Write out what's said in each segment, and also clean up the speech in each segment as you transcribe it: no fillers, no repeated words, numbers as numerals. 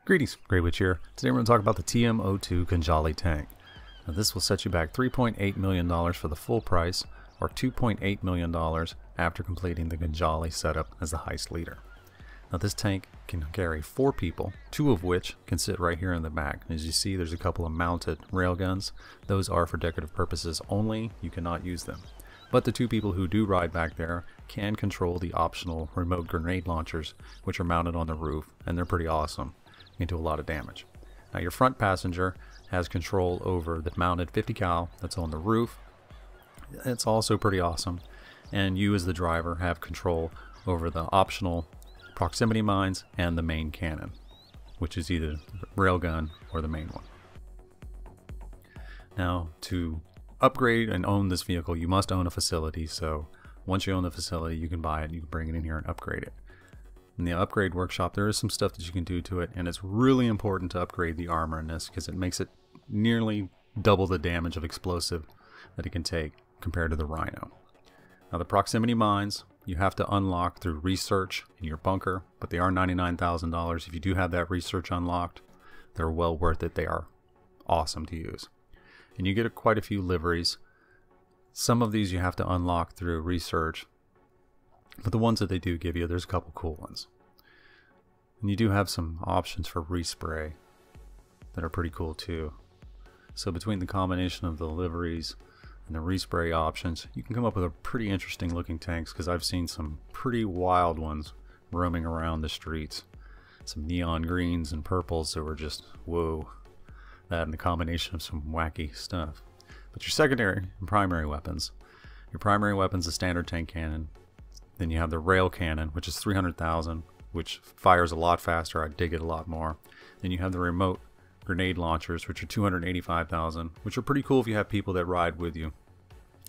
Greetings, Grey Witch here. Today we're going to talk about the TM-02 Khanjali Tank. Now this will set you back $3.8 million for the full price, or $2.8 million after completing the Khanjali setup as the heist leader. Now this tank can carry 4 people, 2 of which can sit right here in the back. As you see, there's a couple of mounted railguns. Those are for decorative purposes only. You cannot use them. But the 2 people who do ride back there can control the optional remote grenade launchers, which are mounted on the roof, and they're pretty awesome. You can do a lot of damage. Now your front passenger has control over the mounted 50 cal that's on the roof. It's also pretty awesome. And you as the driver have control over the optional proximity mines and the main cannon, which is either the railgun or the main one. Now to upgrade and own this vehicle, you must own a facility. So once you own the facility, you can buy it, you can bring it in here and upgrade it. In the upgrade workshop, there is some stuff that you can do to it, and it's really important to upgrade the armor in this because it makes it nearly double the damage of explosive that it can take compared to the Rhino. Now the proximity mines you have to unlock through research in your bunker, but they are $99,000. If you do have that research unlocked, they're well worth it. They are awesome to use. And you get quite a few liveries. Some of these you have to unlock through research, but the ones that they do give you, there's a couple cool ones. And you do have some options for respray that are pretty cool too. So between the combination of the liveries and the respray options, you can come up with a pretty interesting looking tanks, because I've seen some pretty wild ones roaming around the streets. Some neon greens and purples that were just, whoa. That and the combination of some wacky stuff. But your secondary and primary weapons. Your primary weapon's a standard tank cannon. Then you have the rail cannon, which is 300,000, which fires a lot faster. I dig it a lot more. Then you have the remote grenade launchers, which are 285,000, which are pretty cool if you have people that ride with you.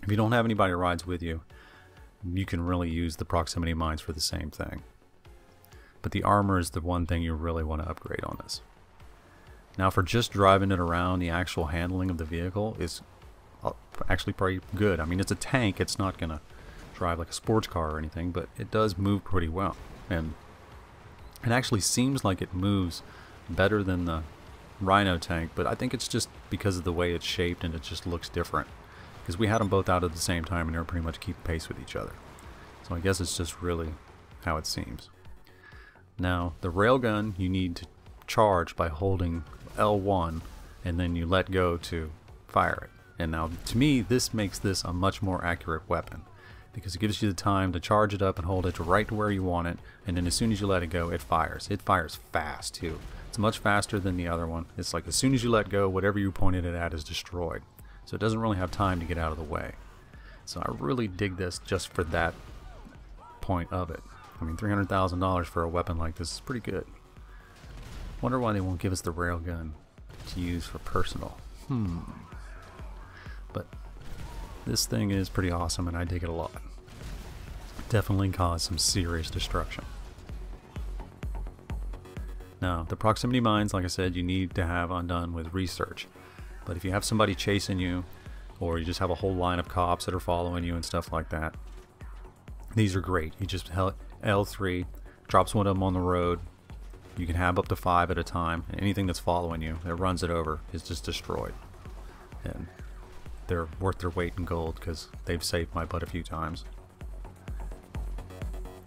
If you don't have anybody that rides with you, you can really use the proximity mines for the same thing. But the armor is the one thing you really want to upgrade on this. Now for just driving it around, the actual handling of the vehicle is actually pretty good. I mean, it's a tank, it's not going to drive like a sports car or anything, but it does move pretty well. And it actually seems like it moves better than the Rhino tank, but I think it's just because of the way it's shaped and it just looks different. Because we had them both out at the same time and they were pretty much keeping pace with each other. So I guess it's just really how it seems. Now, the railgun you need to charge by holding L1 and then you let go to fire it. And now, to me, this makes this a much more accurate weapon, because it gives you the time to charge it up and hold it right to where you want it, and then as soon as you let it go, it fires. It fires fast too. It's much faster than the other one. It's like as soon as you let go, whatever you pointed it at is destroyed. So it doesn't really have time to get out of the way. So I really dig this just for that point of it. I mean, $300,000 for a weapon like this is pretty good. Wonder why they won't give us the railgun to use for personal. But this thing is pretty awesome and I dig it a lot. Definitely caused some serious destruction. Now, the proximity mines, like I said, you need to have undone with research. But if you have somebody chasing you, or you just have a whole line of cops that are following you and stuff like that, these are great. You just L3, drops one of them on the road. You can have up to 5 at a time. Anything that's following you that runs it over is just destroyed. And they're worth their weight in gold because they've saved my butt a few times.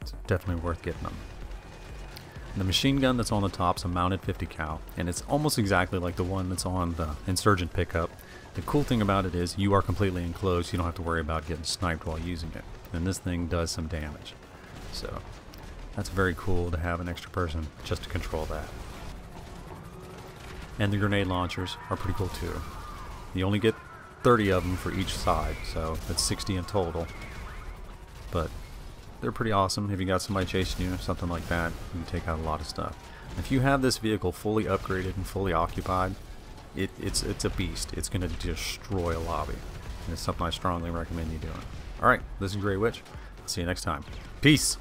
It's definitely worth getting them. The machine gun that's on the top is a mounted 50 cal, and it's almost exactly like the one that's on the Insurgent pickup. The cool thing about it is you are completely enclosed. You don't have to worry about getting sniped while using it. And this thing does some damage. So that's very cool to have an extra person just to control that. And the grenade launchers are pretty cool too. You only get 30 of them for each side, so that's 60 in total. But they're pretty awesome. If you got somebody chasing you or something like that, you can take out a lot of stuff. If you have this vehicle fully upgraded and fully occupied, it's a beast. It's going to destroy a lobby. And it's something I strongly recommend you doing. Alright, this is Grey Witch. See you next time. Peace!